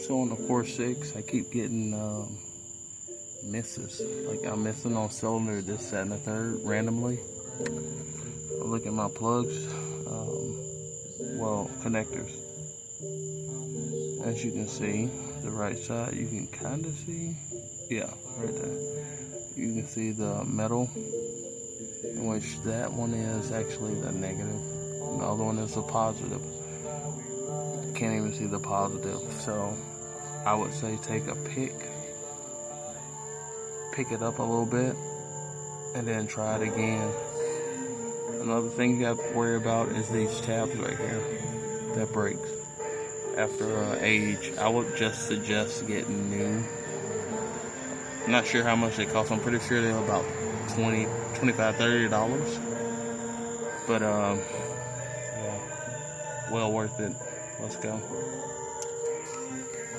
So on the 4.6, I keep getting misses. Like I'm missing on cylinder this, that, and the third randomly. I look at my plugs, well, connectors. As you can see, the right side, you can kind of see, yeah, right there. You can see the metal, in which that one is actually the negative. The other one is the positive. Can't even see the positive. So I would say take a pick it up a little bit, and then try it again. Another thing you have to worry about is these tabs right here that breaks after age. I would just suggest getting new. I'm not sure how much they cost. I'm pretty sure they're about $20, $25, $30. But yeah, well worth it. Let's go.